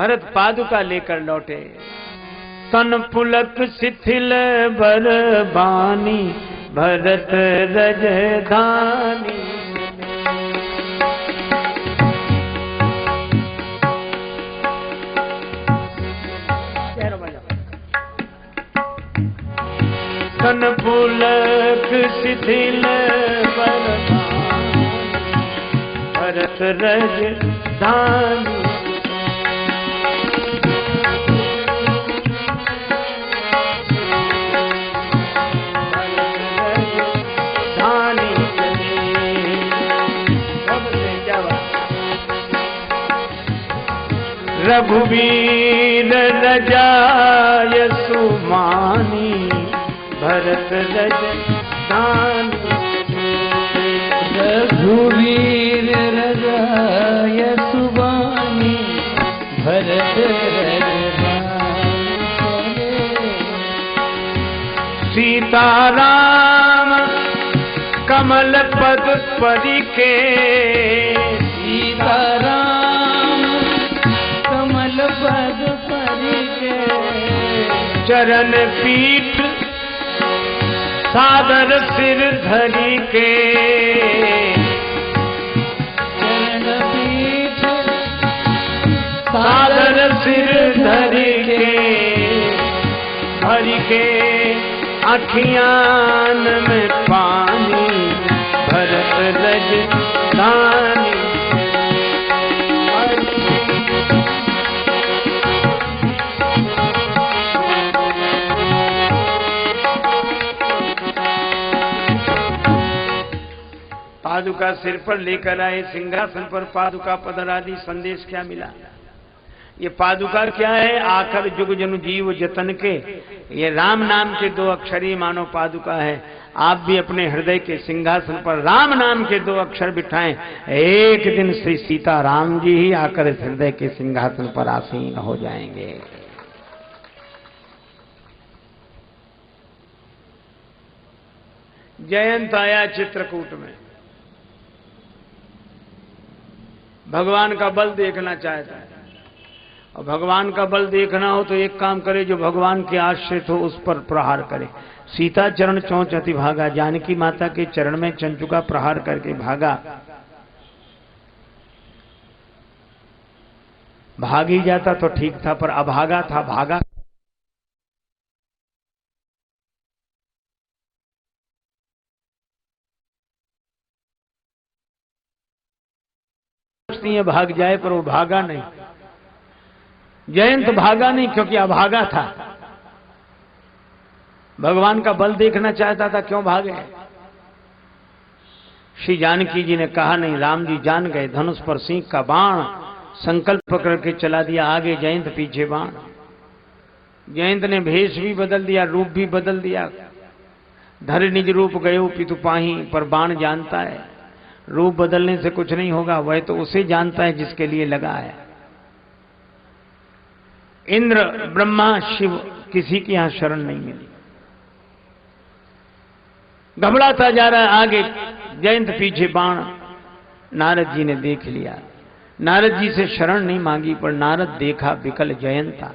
भरत पादुका लेकर लौटे। तन पुलक शिथिल बरबानी, भरत रजधानी। तन पुलक शिथिल बरबानी, भरत रजधानी। रघुवीर रजाय सुमानी, भरत रजधानी। रघुवीर रजाय सुमानी, भरत रजधानी। सीताराम कमल पद परिके, सीताराम कमल पद परिके। चरण पीठ सादर सिर धरी के, चरण पीठ सादर सिर धरी के। भरी के अखियान में पानी, भरत रजधानी। पादुका सिर पर लेकर आए, सिंहासन पर पादुका पधरादी। संदेश क्या मिला? ये पादुका क्या है? आखिर जुग जनु जीव जतन के, ये राम नाम के 2 अक्षरी मानो पादुका है। आप भी अपने हृदय के सिंहासन पर राम नाम के 2 अक्षर बिठाएं। एक दिन श्री सीता राम जी ही आकर इस हृदय के सिंहासन पर आसीन हो जाएंगे। जयंत आया चित्रकूट में, भगवान का बल देखना चाहता है। और भगवान का बल देखना हो तो एक काम करे, जो भगवान के आश्रित हो उस पर प्रहार करे। सीता चरण चौंच अति भागा, जानकी माता के चरण में चंचुका प्रहार करके भागा। भाग ही जाता तो ठीक था, पर अभागा था, भागा। भाग जाए, पर वो भागा नहीं। जयंत भागा नहीं क्योंकि अभागा था। भगवान का बल देखना चाहता था, क्यों भागे? श्री जानकी जी ने कहा नहीं, राम जी जान गए। धनुष पर सिंह का बाण संकल्प करके चला दिया आगे, जयंत पीछे बाण। जयंत ने भेष भी बदल दिया, रूप भी बदल दिया। धर निज रूप गयो पितु पाही, पर बाण जानता है रूप बदलने से कुछ नहीं होगा, वह तो उसे जानता है जिसके लिए लगा है। इंद्र ब्रह्मा शिव किसी की यहां शरण नहीं मिली। घबराता जा रहा है आगे, जयंत पीछे बाण। नारद जी ने देख लिया। नारद जी से शरण नहीं मांगी, पर नारद देखा विकल जयंता।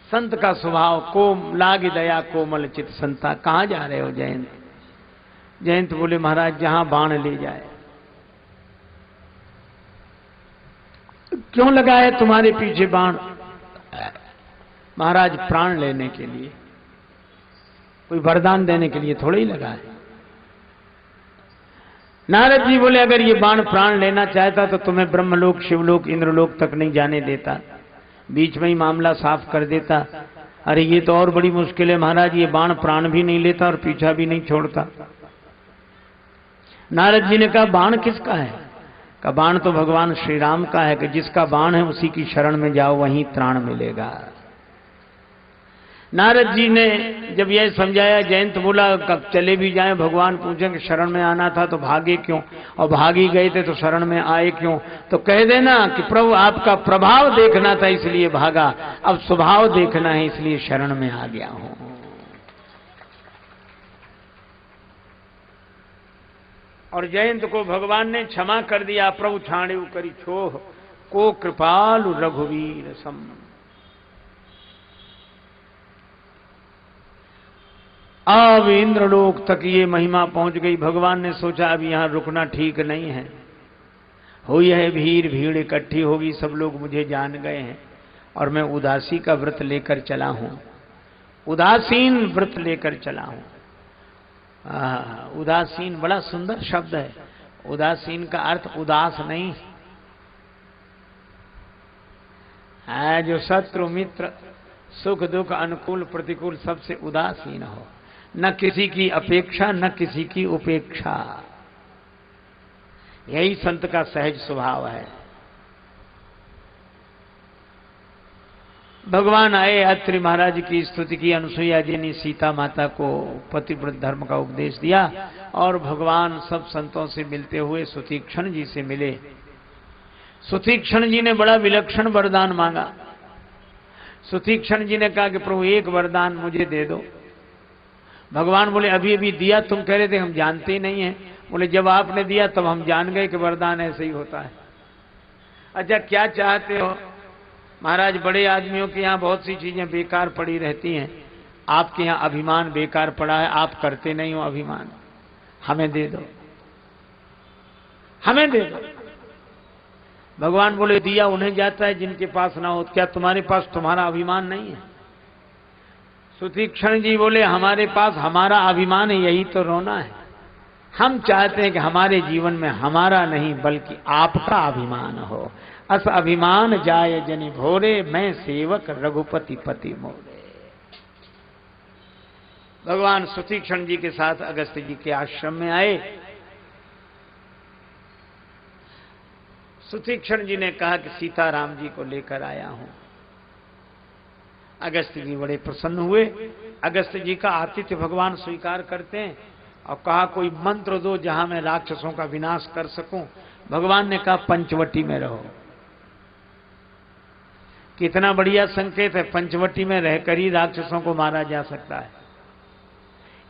संत का स्वभाव कोम लाग दया कोमल चित संता। कहां जा रहे हो जयंत? जयंत बोले, महाराज जहां बाण ले जाए। क्यों लगा है तुम्हारे पीछे बाण? महाराज प्राण लेने के लिए, कोई वरदान देने के लिए थोड़ा ही लगा है। नारद जी बोले, अगर ये बाण प्राण लेना चाहता तो तुम्हें ब्रह्मलोक शिवलोक इंद्रलोक तक नहीं जाने देता, बीच में ही मामला साफ कर देता। अरे ये तो और बड़ी मुश्किल है महाराज, ये बाण प्राण भी नहीं लेता और पीछा भी नहीं छोड़ता। नारद जी ने कहा, बाण किसका है? का बाण तो भगवान श्री राम का है, कि जिसका बाण है उसी की शरण में जाओ, वहीं त्राण मिलेगा। नारद जी ने जब यह समझाया, जयंत बोला, कब चले भी जाएं भगवान पूछेंगे शरण में आना था तो भागे क्यों, और भागी गए थे तो शरण में आए क्यों? तो कह देना कि प्रभु आपका प्रभाव देखना था इसलिए भागा, अब स्वभाव देखना है इसलिए शरण में आ गया हूं। और जयंत को भगवान ने क्षमा कर दिया। प्रभु छाणु करी छोह, को कृपालु रघुवीर सम। अब इंद्रलोक तक ये महिमा पहुंच गई। भगवान ने सोचा अब यहां रुकना ठीक नहीं है, हुई है भीड़, भीड़ इकट्ठी होगी, सब लोग मुझे जान गए हैं और मैं उदासी का व्रत लेकर चला हूं, उदासीन व्रत लेकर चला हूं। उदासीन बड़ा सुंदर शब्द है। उदासीन का अर्थ उदास नहीं है, जो शत्रु मित्र सुख दुख अनुकूल प्रतिकूल सबसे उदासीन हो, न किसी की अपेक्षा न किसी की उपेक्षा। यही संत का सहज स्वभाव है। भगवान आए, अत्रि महाराज की स्तुति की, अनुसुईया जी ने सीता माता को पतिव्रत धर्म का उपदेश दिया और भगवान सब संतों से मिलते हुए सुतीक्षण जी से मिले। सुतीक्षण जी ने बड़ा विलक्षण वरदान मांगा। सुतीक्षण जी ने कहा कि प्रभु एक वरदान मुझे दे दो। भगवान बोले अभी अभी दिया, तुम कह रहे थे हम जानते ही नहीं है। बोले जब आपने दिया तब हम जान गए कि वरदान ऐसे ही होता है। अच्छा क्या चाहते हो? महाराज बड़े आदमियों के यहाँ बहुत सी चीजें बेकार पड़ी रहती हैं, आपके यहाँ अभिमान बेकार पड़ा है, आप करते नहीं हो अभिमान, हमें दे दो, हमें दे दो। भगवान बोले दिया उन्हें जाता है जिनके पास ना हो, क्या तुम्हारे पास तुम्हारा अभिमान नहीं है? सुतीक्षण जी बोले हमारे पास हमारा अभिमान है, यही तो रोना है। हम चाहते हैं कि हमारे जीवन में हमारा नहीं बल्कि आपका अभिमान हो। अस अभिमान जाय जनि भोरे, मैं सेवक रघुपति पति मोरे। भगवान सुतीक्षण जी के साथ अगस्त्य जी के आश्रम में आए। सुतीक्षण जी ने कहा कि सीताराम जी को लेकर आया हूं। अगस्त्य जी बड़े प्रसन्न हुए। अगस्त्य जी का आतिथ्य भगवान स्वीकार करते हैं और कहा कोई मंत्र दो जहां मैं राक्षसों का विनाश कर सकूं। भगवान ने कहा पंचवटी में रहो। कितना बढ़िया संकेत है, पंचवटी में रहकर ही राक्षसों को मारा जा सकता है।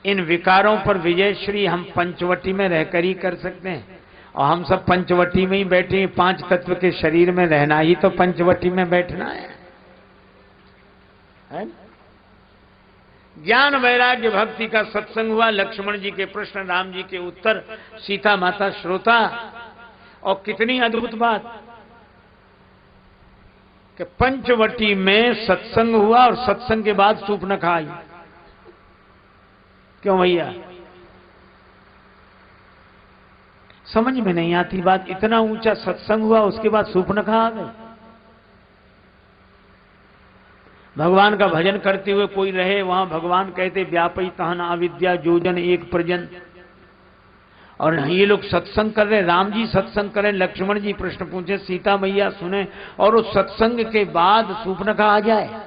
इन विकारों पर विजय श्री हम पंचवटी में रहकर ही कर सकते हैं और हम सब पंचवटी में ही बैठे। पांच तत्व के शरीर में रहना ही तो पंचवटी में बैठना है। ज्ञान वैराग्य भक्ति का सत्संग हुआ। लक्ष्मण जी के प्रश्न, राम जी के उत्तर, सीता माता श्रोता। और कितनी अद्भुत बात कि पंचवटी में सत्संग हुआ और सत्संग के बाद सूर्पनखा आई। क्यों भैया? समझ में नहीं आती बात। इतना ऊंचा सत्संग हुआ उसके बाद सूर्पनखा आ गई। भगवान का भजन करते हुए कोई रहे वहां, भगवान कहते व्यापई तहन अविद्या जोजन एक प्रजन। और ये लोग सत्संग कर रहे, राम जी सत्संग कर रहे, लक्ष्मण जी प्रश्न पूछे, सीता मैया सुने और उस सत्संग के बाद सूर्पनखा आ जाए।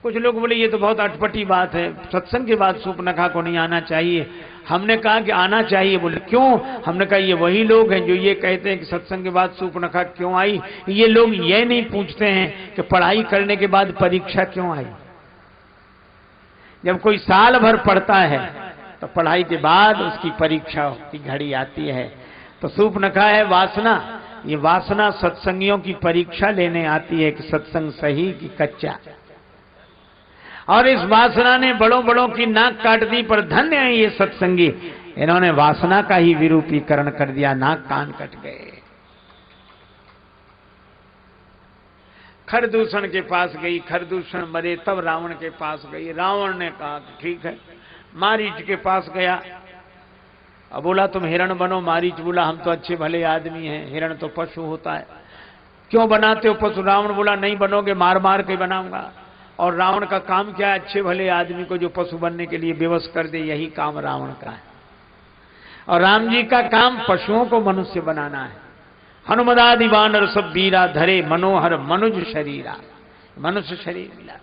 कुछ लोग बोले ये तो बहुत अटपटी बात है, सत्संग के बाद सूर्पनखा को नहीं आना चाहिए। हमने कहा कि आना चाहिए। बोले क्यों? हमने कहा ये वही लोग हैं जो ये कहते हैं कि सत्संग के बाद सूर्पनखा क्यों आई। ये लोग ये नहीं पूछते हैं कि पढ़ाई करने के बाद परीक्षा क्यों आई। जब कोई साल भर पढ़ता है तो पढ़ाई के बाद उसकी परीक्षा की घड़ी आती है। तो सूर्पनखा है वासना। ये वासना सत्संगियों की परीक्षा लेने आती है कि सत्संग सही कि कच्चा। और इस वासना ने बड़ों बड़ों की नाक काट दी, पर धन्य है ये सत्संगी, इन्होंने वासना का ही विरूपीकरण कर दिया, नाक कान कट गए। खरदूषण के पास गई, खरदूषण मरे तब रावण के पास गई। रावण ने कहा ठीक है। मारीच के पास गया, अब बोला तुम हिरण बनो। मारीच बोला हम तो अच्छे भले आदमी हैं, हिरण तो पशु होता है, क्यों बनाते हो पशु? रावण बोला नहीं बनोगे, मार मार के बनाऊंगा। और रावण का काम क्या है? अच्छे भले आदमी को जो पशु बनने के लिए बेवश कर दे, यही काम रावण का है। और राम जी का काम पशुओं को मनुष्य बनाना है। हनुमदादि वानर सब वीरा, धरे मनोहर मनुज शरीरा। मनुष्य शरीर मिला।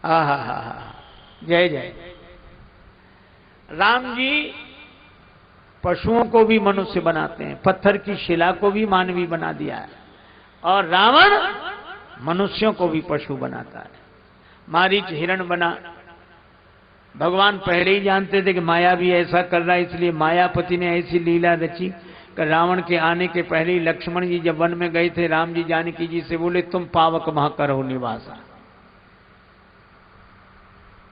आहा, जय जय। राम जी पशुओं को भी मनुष्य बनाते हैं, पत्थर की शिला को भी मानवी बना दिया है। और रावण मनुष्यों को भी पशु बनाता है। मारीच हिरण बना। भगवान पहले ही जानते थे कि माया भी ऐसा कर रहा है, इसलिए मायापति ने ऐसी लीला रची कि रावण के आने के पहले ही लक्ष्मण जी जब वन में गए थे, राम जी जानकी जी से बोले तुम पावक महा करो निवासा।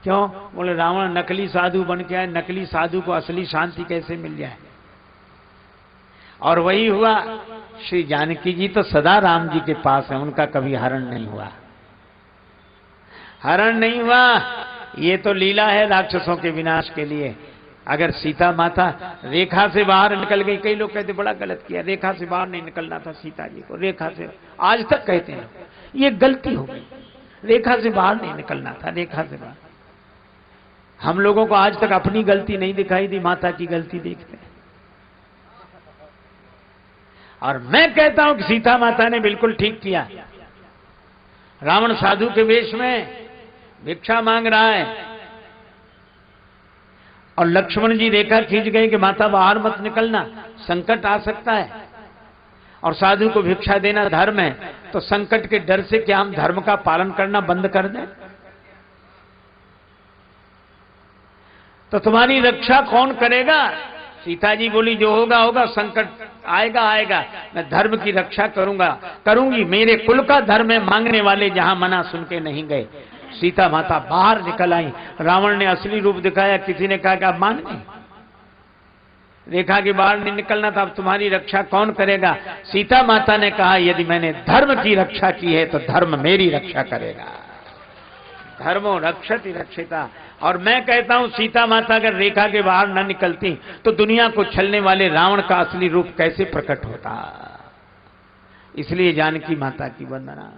क्यों? बोले रावण नकली साधु बन के आए, नकली साधु को असली शांति कैसे मिल जाए। और वही हुआ। श्री जानकी जी तो सदा राम जी के पास है, उनका कभी हरण नहीं हुआ, हरण नहीं हुआ। ये तो लीला है राक्षसों के विनाश के लिए। अगर सीता माता रेखा से बाहर निकल गई, कई लोग कहते बड़ा गलत किया, रेखा से बाहर नहीं निकलना था सीता जी को, रेखा से, आज तक कहते हैं ये गलती हो गई, रेखा से बाहर नहीं निकलना था, रेखा से बाहर। हम लोगों को आज तक अपनी गलती नहीं दिखाई दी, माता की गलती देखते हैं। और मैं कहता हूं कि सीता माता ने बिल्कुल ठीक किया। रावण साधु के वेश में भिक्षा मांग रहा है और लक्ष्मण जी रेखा खींच गए कि माता बाहर मत निकलना, संकट आ सकता है, और साधु को भिक्षा देना धर्म है, तो संकट के डर से क्या हम धर्म का पालन करना बंद कर दें? तो तुम्हारी रक्षा कौन करेगा? सीता जी बोली जो होगा होगा, संकट आएगा आएगा, मैं धर्म की रक्षा करूंगा, करूंगी, मेरे कुल का धर्म है। मांगने वाले जहां मना सुन के नहीं गए। सीता माता बाहर निकल आई। रावण ने असली रूप दिखाया, किसी ने कहा कि आप मान गए, रेखा के बाहर नहीं निकलना था, अब तुम्हारी रक्षा कौन करेगा? सीता माता ने कहा यदि मैंने धर्म की रक्षा की है तो धर्म मेरी रक्षा करेगा। धर्मो रक्षति रक्षिता। और मैं कहता हूं सीता माता अगर रेखा के बाहर न निकलती तो दुनिया को छलने वाले रावण का असली रूप कैसे प्रकट होता। इसलिए जानकी माता की वंदना।